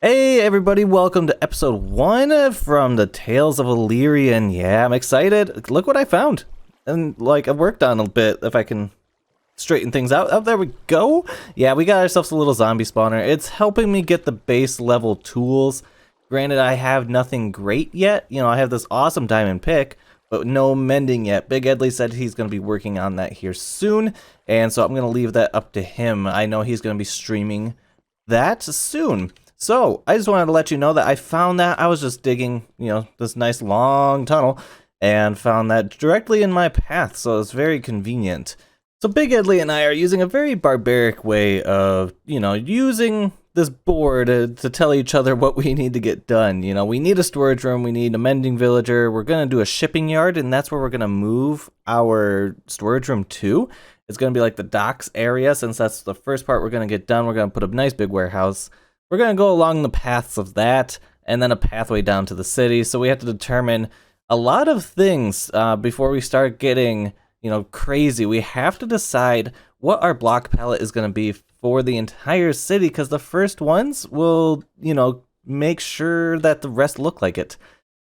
Hey everybody, welcome to episode 1 from the Tales of Illyrian. Yeah, I'm excited. Look what I found. And like I've worked on a bit, if I can straighten things out. Oh, there we go. Yeah, we got ourselves a little zombie spawner. It's helping me get the base level tools. Granted, I have nothing great yet. You know, I have this awesome diamond pick, but no mending yet. Big Edley said he's going to be working on that here soon. And so I'm going to leave that up to him. I know he's going to be streaming that soon. So, I just wanted to let you know that I found that. I was just digging, this nice long tunnel and found that directly in my path, so it's very convenient. So, Big Edley and I are using a very barbaric way of, using this board to tell each other what we need to get done. We need a storage room, we need a mending villager, we're going to do a shipping yard, and that's where we're going to move our storage room to. It's going to be like the docks area, since that's the first part we're going to get done. We're going to put a nice big warehouse. We're going to go along the paths of that, and then a pathway down to the city. So we have to determine a lot of things before we start getting, crazy. We have to decide what our block palette is going to be for the entire city, because the first ones will, make sure that the rest look like it.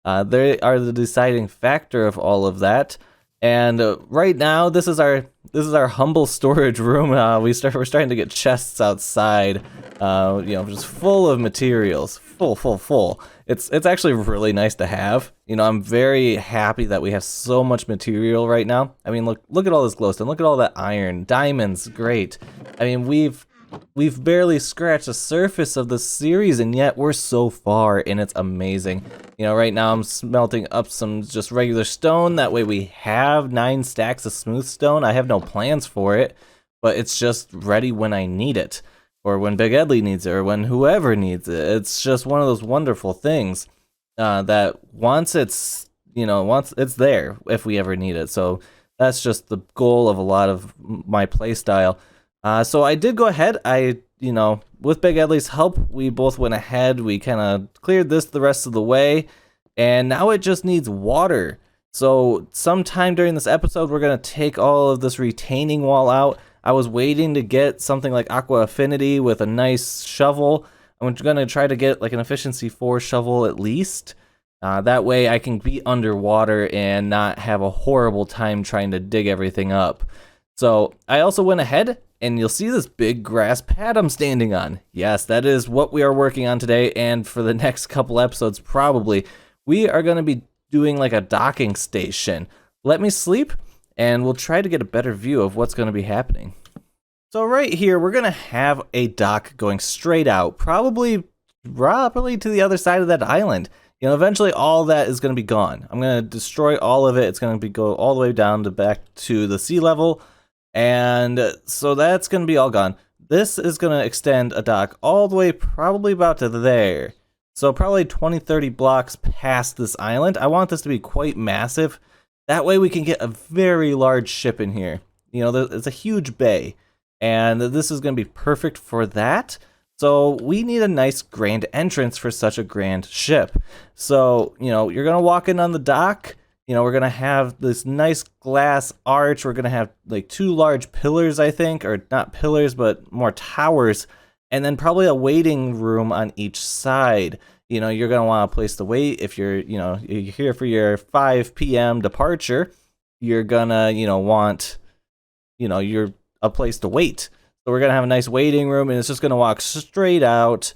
They are the deciding factor of all of that. And right now, this is our humble storage room. We're starting to get chests outside, just full of materials, full. It's actually really nice to have. I'm very happy that we have so much material right now. I mean, look at all this glowstone. Look at all that iron, diamonds, great. I mean, we've barely scratched the surface of the series, and yet we're so far, and it's amazing. Right now I'm smelting up some just regular stone. That way we have 9 stacks of smooth stone. I have no plans for it, but it's just ready when I need it, or when Big Edley needs it, or when whoever needs it. It's just one of those wonderful things that once it's there if we ever need it. So that's just the goal of a lot of my playstyle. So I did go ahead. With Big Edley's help, we both went ahead. We kind of cleared this the rest of the way, and now it just needs water. So sometime during this episode, we're going to take all of this retaining wall out. I was waiting to get something like Aqua Affinity with a nice shovel. I'm going to try to get like an efficiency 4 shovel at least. That way I can be underwater and not have a horrible time trying to dig everything up. So I also went ahead, and you'll see this big grass pad I'm standing on. Yes, that is what we are working on today, and for the next couple episodes probably, we are going to be doing like a docking station. Let me sleep, and we'll try to get a better view of what's going to be happening. So right here, we're going to have a dock going straight out, probably to the other side of that island. Eventually all that is going to be gone. I'm going to destroy all of it. It's going to go all the way down to back to the sea level. And so that's going to be all gone. This is going to extend a dock all the way probably about to there. So probably 20-30 blocks past this island. I want this to be quite massive. That way we can get a very large ship in here. It's a huge bay. And this is going to be perfect for that. So we need a nice grand entrance for such a grand ship. So, you're going to walk in on the dock. We're going to have this nice glass arch. We're going to have like 2 large pillars, I think, or not pillars, but more towers. And then probably a waiting room on each side. You're going to want a place to wait. If you're here for your 5 p.m. departure, you're going to, want, you're a place to wait. So we're going to have a nice waiting room, and it's just going to walk straight out.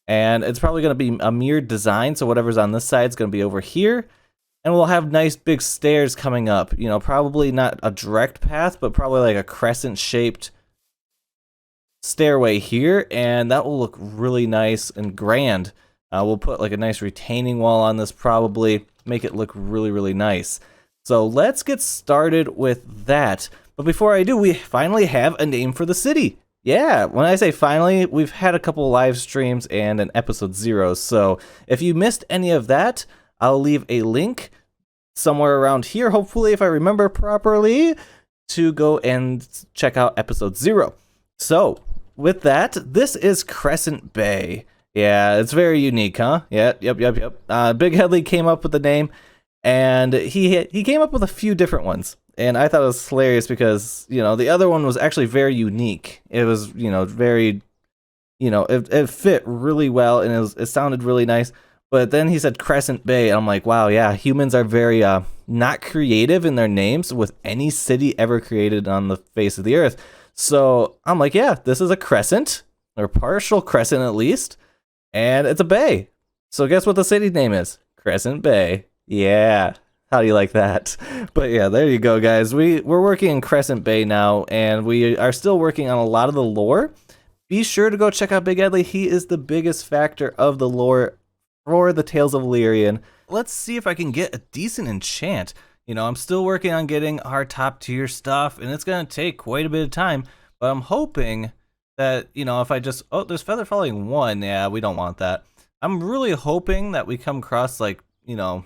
And it's probably going to be a mirrored design. So whatever's on this side is going to be over here. And we'll have nice big stairs coming up, probably not a direct path, but probably like a crescent-shaped stairway here, and that will look really nice and grand. We'll put like a nice retaining wall on this, probably make it look really, really nice. So let's get started with that. But before I do, we finally have a name for the city. Yeah, when I say finally, we've had a couple live streams and an episode 0. So if you missed any of that, I'll leave a link somewhere around here, hopefully, if I remember properly, to go and check out episode 0. So, with that, this is Crescent Bay. Yeah, it's very unique, huh? Yeah, yep. Big Edley came up with the name, and he came up with a few different ones. And I thought it was hilarious because, the other one was actually very unique. It was, very you know, it fit really well, and it sounded really nice. But then he said Crescent Bay, and I'm like, wow, yeah, humans are very not creative in their names with any city ever created on the face of the earth. So I'm like, yeah, this is a crescent, or partial crescent at least, and it's a bay. So guess what the city name is? Crescent Bay. Yeah. How do you like that? But yeah, there you go, guys. We're working in Crescent Bay now, and we are still working on a lot of the lore. Be sure to go check out Big Edley. He is the biggest factor of the lore for the Tales of Illyrian. Let's see if I can get a decent enchant. You know, I'm still working on getting our top tier stuff, and it's gonna take quite a bit of time, but I'm hoping that, you know, if I just, oh, there's Feather Falling 1, yeah, we don't want that. I'm really hoping that we come across, like, you know,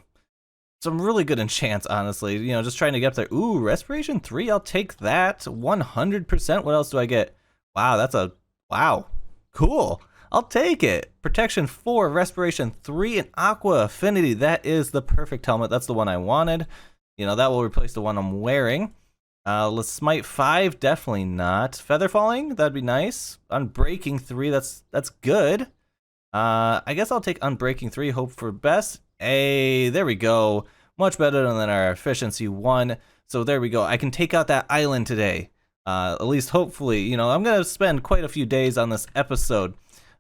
some really good enchants, honestly, you know, just trying to get up there. Ooh, Respiration 3, I'll take that, 100%. What else do I get? Wow, that's a, wow, cool. I'll take it. Protection 4, Respiration 3, and Aqua Affinity. That is the perfect helmet. That's the one I wanted. You know, that will replace the one I'm wearing. Let's Smite 5, definitely not. Feather Falling, that'd be nice. Unbreaking 3, that's good. I guess I'll take Unbreaking 3, hope for best. Hey, there we go. Much better than our Efficiency 1. So there we go. I can take out that island today. At least hopefully. You know, I'm going to spend quite a few days on this episode.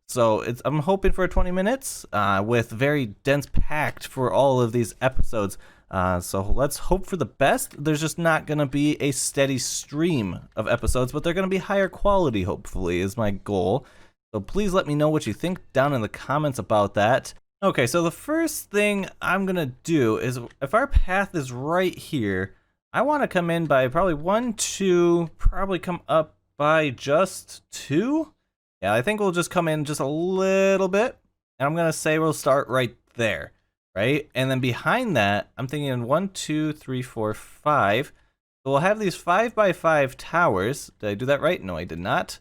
So I'm hoping for 20 minutes with very dense packed for all of these episodes. So let's hope for the best. There's just not going to be a steady stream of episodes, but they're going to be higher quality, hopefully, is my goal. So please let me know what you think down in the comments about that. Okay, so the first thing I'm going to do is, if our path is right here, I want to come in by probably 1, 2, probably come up by just 2. Yeah, I think we'll just come in just a little bit, and I'm going to say we'll start right there, right? And then behind that, I'm thinking 1, 2, 3, 4, 5. So we'll have these 5x5 towers. Did I do that right? No, I did not.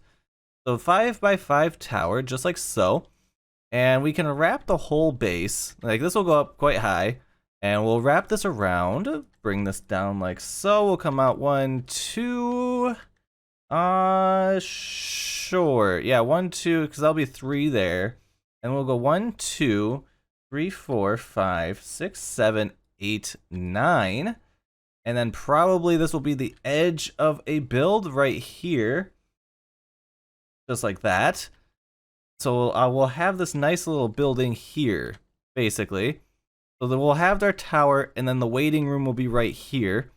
So 5x5 tower, just like so. And we can wrap the whole base. Like, this will go up quite high. And we'll wrap this around, bring this down like so. We'll come out 1, 2... sure. Yeah, 1, 2, because that'll be 3 there. And we'll go 1, 2, 3, 4, 5, 6, 7, 8, 9. And then probably this will be the edge of a build right here. Just like that. So we'll have this nice little building here, basically. So then we'll have our tower, and then the waiting room will be right here,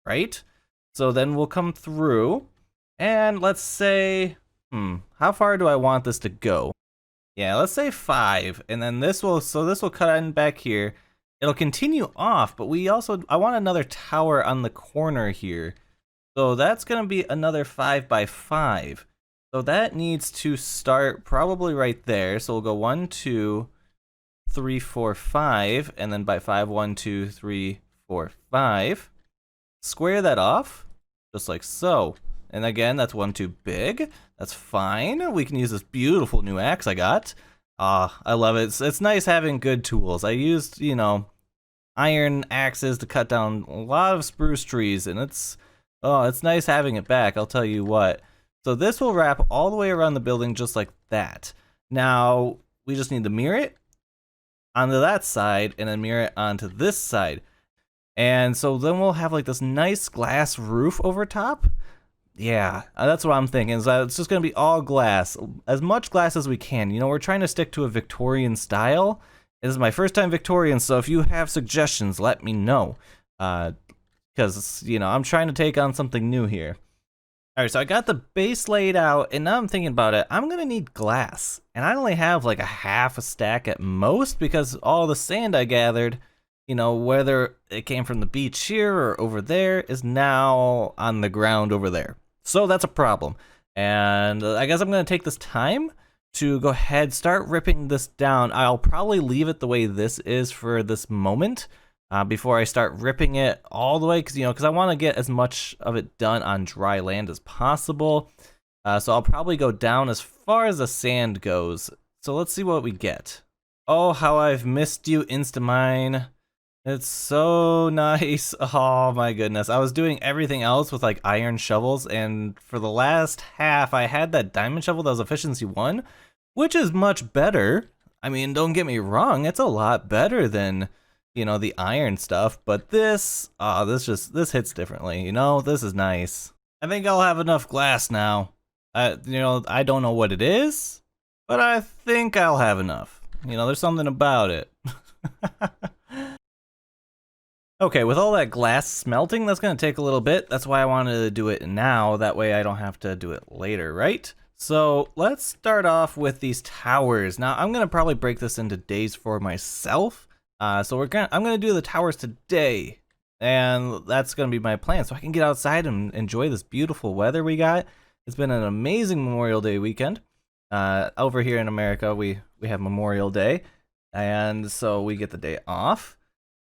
right? So then we'll come through. And let's say, how far do I want this to go? Yeah, let's say 5, and then this will cut in back here. It'll continue off, but I want another tower on the corner here. So that's gonna be another 5x5. So that needs to start probably right there. So we'll go 1, 2, 3, 4, 5, and then by 5, 1, 2, 3, 4, 5. Square that off, just like so. And again, that's 1 too big. That's fine. We can use this beautiful new axe I got. I love it. It's nice having good tools. I used, you know, iron axes to cut down a lot of spruce trees, and it's nice having it back, I'll tell you what. So this will wrap all the way around the building just like that. Now, we just need to mirror it onto that side, and then mirror it onto this side. And so then we'll have like this nice glass roof over top. Yeah, that's what I'm thinking, is that it's just going to be all glass. As much glass as we can. You know, we're trying to stick to a Victorian style. This is my first time Victorian, so if you have suggestions, let me know. Because, you know, I'm trying to take on something new here. Alright, so I got the base laid out, and now I'm thinking about it. I'm going to need glass. And I only have like a half a stack at most, because all the sand I gathered, you know, whether it came from the beach here or over there, is now on the ground over there. So that's a problem. And I guess I'm going to take this time to go ahead, start ripping this down. I'll probably leave it the way this is for this moment before I start ripping it all the way, because I want to get as much of it done on dry land as possible. So I'll probably go down as far as the sand goes. So let's see what we get. Oh, how I've missed you, Instamine. It's so nice. Oh my goodness. I was doing everything else with like iron shovels, and for the last half I had that diamond shovel that was efficiency 1, which is much better. I mean, don't get me wrong, it's a lot better than, you know, the iron stuff, but this hits differently, you know? This is nice. I think I'll have enough glass now. You know, I don't know what it is, but I think I'll have enough. You know, there's something about it. Okay, with all that glass smelting, that's gonna take a little bit. That's why I wanted to do it now. That way I don't have to do it later, right? So let's start off with these towers. Now I'm gonna probably break this into days for myself. So I'm gonna do the towers today, and that's gonna be my plan. So I can get outside and enjoy this beautiful weather we got. It's been an amazing Memorial Day weekend. Over here in America, we have Memorial Day, and so we get the day off.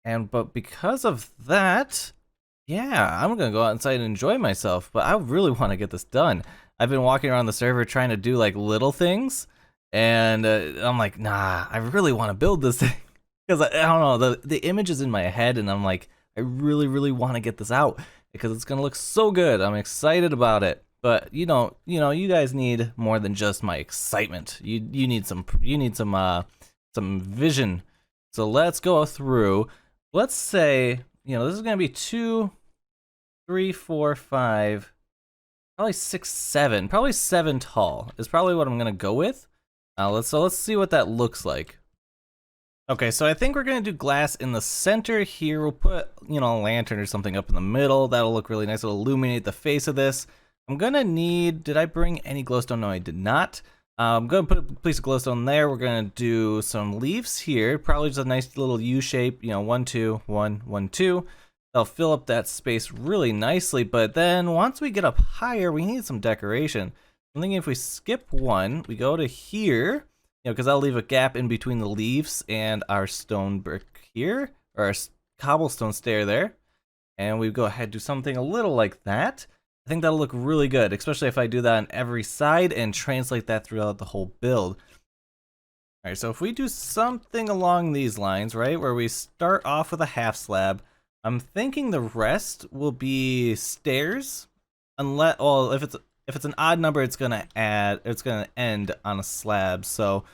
But because of that, yeah, I'm gonna go outside and enjoy myself. But I really want to get this done. I've been walking around the server trying to do like little things, and I'm like, nah, I really want to build this thing because I don't know, the image is in my head, and I'm like, I really want to get this out because it's gonna look so good. I'm excited about it. But you know, you guys need more than just my excitement. You need some vision. So let's go through. Let's say, you know, this is gonna be 2, 3, 4, 5, probably 6, 7, probably 7 tall is probably what I'm gonna go with. Let's see what that looks like. Okay, so I think we're gonna do glass in the center here. We'll put, you know, a lantern or something up in the middle. That'll look really nice. It'll illuminate the face of this. I'm gonna need, did I bring any glowstone? No, I did not. I'm gonna put a piece of glowstone there. We're gonna do some leaves here, probably just a nice little U shape, you know, 1, 2, 1, 1, 2. They'll fill up that space really nicely, but then once we get up higher, we need some decoration. I'm thinking if we skip 1, we go to here, you know, because I'll leave a gap in between the leaves and our stone brick here, or our cobblestone stair there, and we go ahead and do something a little like that. I think that'll look really good, especially if I do that on every side and translate that throughout the whole build. Alright, so if we do something along these lines, right, where we start off with a half slab, I'm thinking the rest will be stairs, unless, well, if it's an odd number, it's gonna end on a slab. So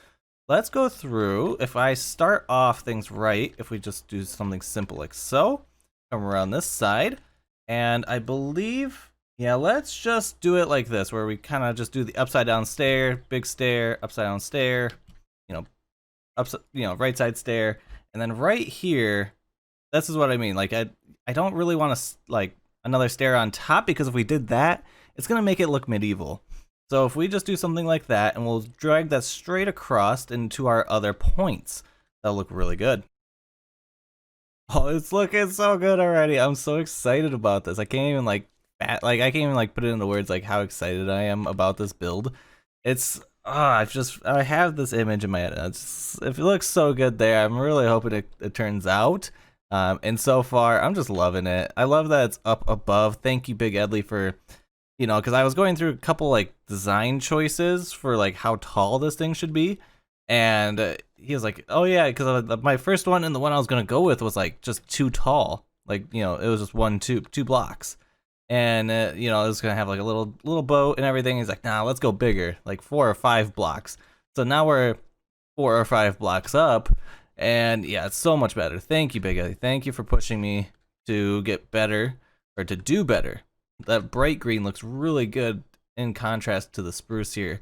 let's go through. If I start off things right, if we just do something simple like so, come around this side, and I believe, yeah, let's just do it like this, where we kind of just do the upside down stair, big stair, upside down stair, right side stair, and then right here, this is what I mean. Like I don't really want to like another stair on top, because if we did that, it's gonna make it look medieval. So if we just do something like that, and we'll drag that straight across into our other points, that'll look really good. Oh, it's looking so good already. I'm so excited about this. I can't even I can't even put it into words like how excited I am about this build. It's I have this image in my head. If it looks so good there, I'm really hoping it turns out. And so far, I'm just loving it. I love that it's up above. Thank you, Big Edley, for, you know, because I was going through a couple like design choices for like how tall this thing should be, and he was like, "Oh yeah," because my first one and the one I was gonna go with was like just too tall. Like, you know, it was just two blocks. And you know, it was gonna have like a little boat and everything. He's like, nah, let's go bigger, like 4 or 5 blocks. So now we're 4 or 5 blocks up, and yeah, it's so much better. Thank you, Big Eddie. Thank you for pushing me to get better, or to do better. That bright green looks really good in contrast to the spruce here,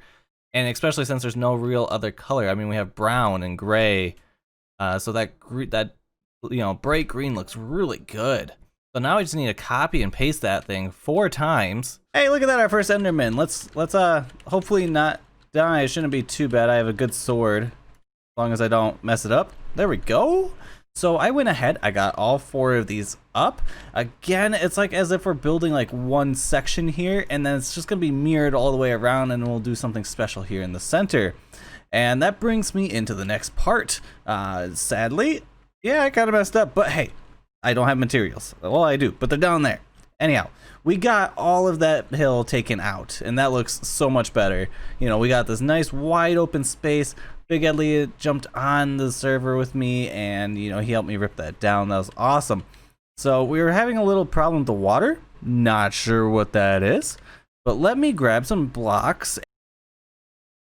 and especially since there's no real other color. I mean, we have brown and gray, so that you know, bright green looks really good. So now we just need to copy and paste that thing 4 times. Hey, look at that, our first Enderman. Let's hopefully not die. It shouldn't be too bad. I have a good sword, as long as I don't mess it up. There we go. So I went ahead, I got all 4 of these up. Again, it's like as if we're building like one section here, and then it's just gonna be mirrored all the way around, and we'll do something special here in the center. And that brings me into the next part. Sadly, yeah, I kind of messed up, but hey, I don't have materials. Well, I do, but they're down there. Anyhow, we got all of that hill taken out, and that looks so much better. You know, we got this nice wide open space. Big Elliot jumped on the server with me, and you know, he helped me rip that down. That was awesome. So we were having a little problem with the water. Not sure what that is, but let me grab some blocks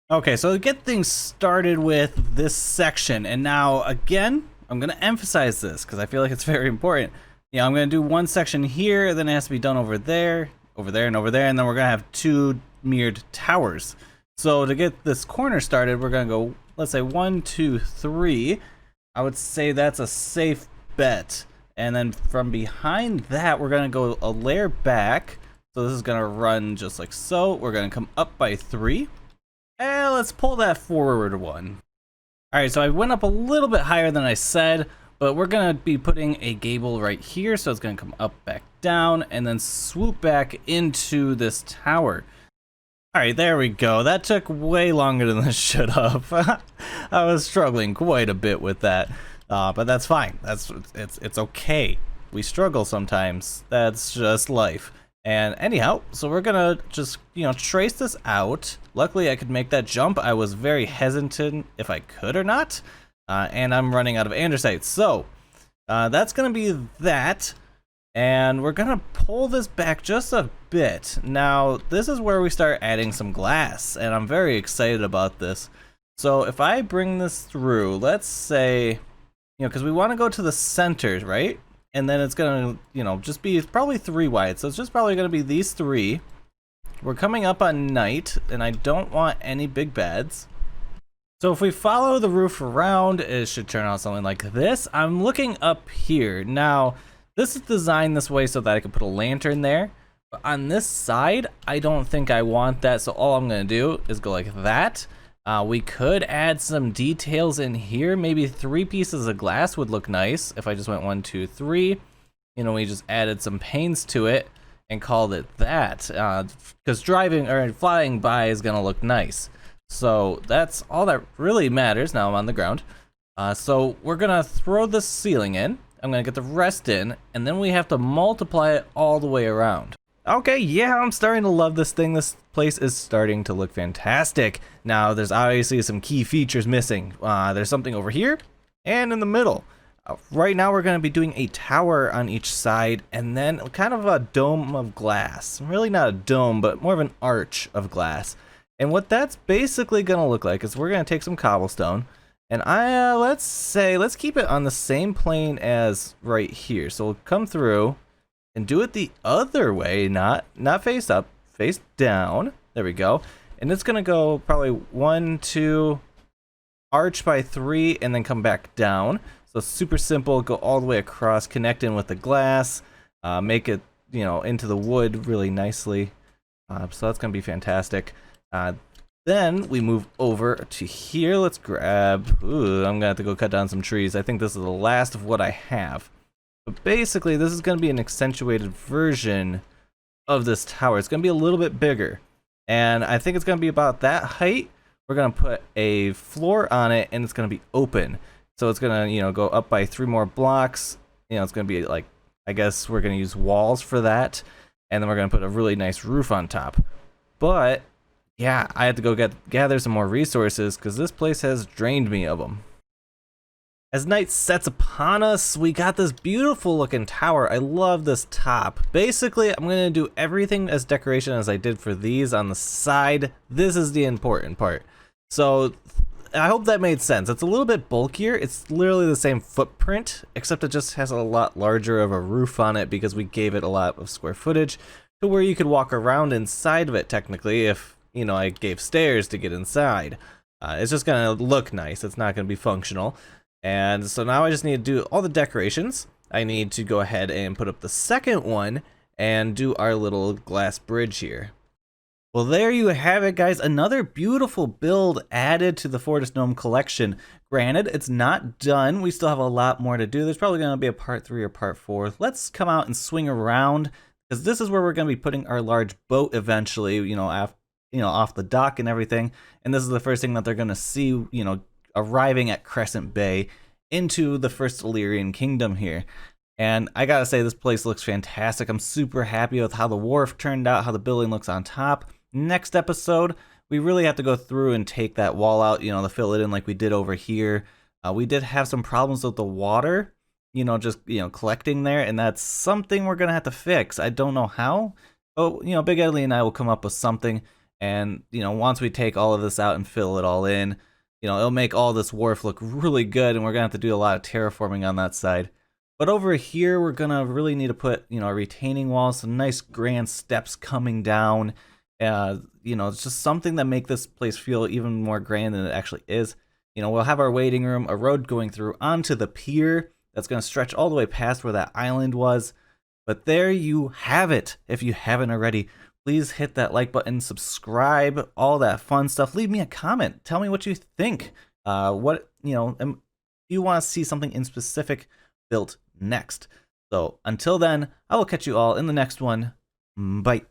Okay, so to get things started with this section, and now again, I'm gonna emphasize this because I feel like it's very important. I'm gonna do one section here, then it has to be done over there, and over there, and then we're gonna have two mirrored towers. So to get this corner started, we're gonna go, let's say 1, 2, 3. I would say that's a safe bet. And then from behind that, we're gonna go a layer back. So this is gonna run just like so. We're gonna come up by 3. And let's pull that forward 1. Alright, so I went up a little bit higher than I said, but we're gonna be putting a gable right here, so it's gonna come up, back down, and then swoop back into this tower. Alright, there we go. That took way longer than this should have. I was struggling quite a bit with that, but that's fine. It's okay. We struggle sometimes. That's just life. And anyhow, so we're gonna just, trace this out. Luckily, I could make that jump. I was very hesitant if I could or not. And I'm running out of andesite. So, that's gonna be that. And we're gonna pull this back just a bit. Now, this is where we start adding some glass. And I'm very excited about this. So, if I bring this through, let's say, because we want to go to the center, right? And then it's gonna, just be probably 3 wide. So it's just probably gonna be these 3. We're coming up on night, and I don't want any big beds. So if we follow the roof around, it should turn out something like this. I'm looking up here. Now, this is designed this way so that I can put a lantern there. But on this side, I don't think I want that. So all I'm gonna do is go like that. We could add some details in here. Maybe 3 pieces of glass would look nice if I just went 1, 2, 3. We just added some panes to it and called it that. Because driving or flying by is gonna look nice. So that's all that really matters. Now I'm on the ground. So we're gonna throw the ceiling in. I'm gonna get the rest in, and then we have to multiply it all the way around. Okay, yeah, I'm starting to love this thing. This place is starting to look fantastic. Now, there's obviously some key features missing. There's something over here and in the middle. Right now, we're going to be doing a tower on each side and then kind of a dome of glass. Really not a dome, but more of an arch of glass. And what that's basically going to look like is we're going to take some cobblestone and let's keep it on the same plane as right here. So we'll come through and do it the other way, not face up, face down. There we go. And it's gonna go probably 1, 2, arch by 3, and then come back down. So super simple, go all the way across, connect in with the glass, make it, into the wood really nicely. So that's gonna be fantastic. Then we move over to here. Let's grab, I'm gonna have to go cut down some trees. I think this is the last of what I have. But basically, this is going to be an accentuated version of this tower. It's going to be a little bit bigger. And I think it's going to be about that height. We're going to put a floor on it, and it's going to be open. So it's going to, go up by 3 more blocks. It's going to be like, I guess we're going to use walls for that. And then we're going to put a really nice roof on top. But, yeah, I had to go gather some more resources because this place has drained me of them. As night sets upon us, we got this beautiful looking tower. I love this top. Basically, I'm going to do everything as decoration as I did for these on the side. This is the important part. So I hope that made sense. It's a little bit bulkier. It's literally the same footprint, except it just has a lot larger of a roof on it because we gave it a lot of square footage to where you could walk around inside of it technically if, I gave stairs to get inside. It's just going to look nice. It's not going to be functional. And so now I just need to do all the decorations. I need to go ahead and put up the second one and do our little glass bridge here. Well, there you have it, guys. Another beautiful build added to the Fortress Gnome collection. Granted, it's not done. We still have a lot more to do. There's probably going to be a part 3 or part 4. Let's come out and swing around because this is where we're going to be putting our large boat eventually, off the dock and everything. And this is the first thing that they're going to see, arriving at Crescent Bay into the first Illyrian kingdom here. And I gotta say, this place looks fantastic. I'm super happy with how the wharf turned out, how the building looks on top. Next episode, we really have to go through and take that wall out, to fill it in like we did over here. We did have some problems with the water, collecting there, and that's something we're gonna have to fix. I don't know how, but, Big Ellie and I will come up with something. And, you know, once we take all of this out and fill it all in, you know, it'll make all this wharf look really good, and we're gonna have to do a lot of terraforming on that side. But over here, we're gonna really need to put, you know, a retaining wall, some nice grand steps coming down. You know, it's just something that make this place feel even more grand than it actually is. You know, we'll have our waiting room, a road going through onto the pier that's gonna stretch all the way past where that island was. But there you have it. If you haven't already, please hit that like button, subscribe, all that fun stuff. Leave me a comment. Tell me what you think. What, you know, do you want to see something in specific built next? So until then, I will catch you all in the next one. Bye.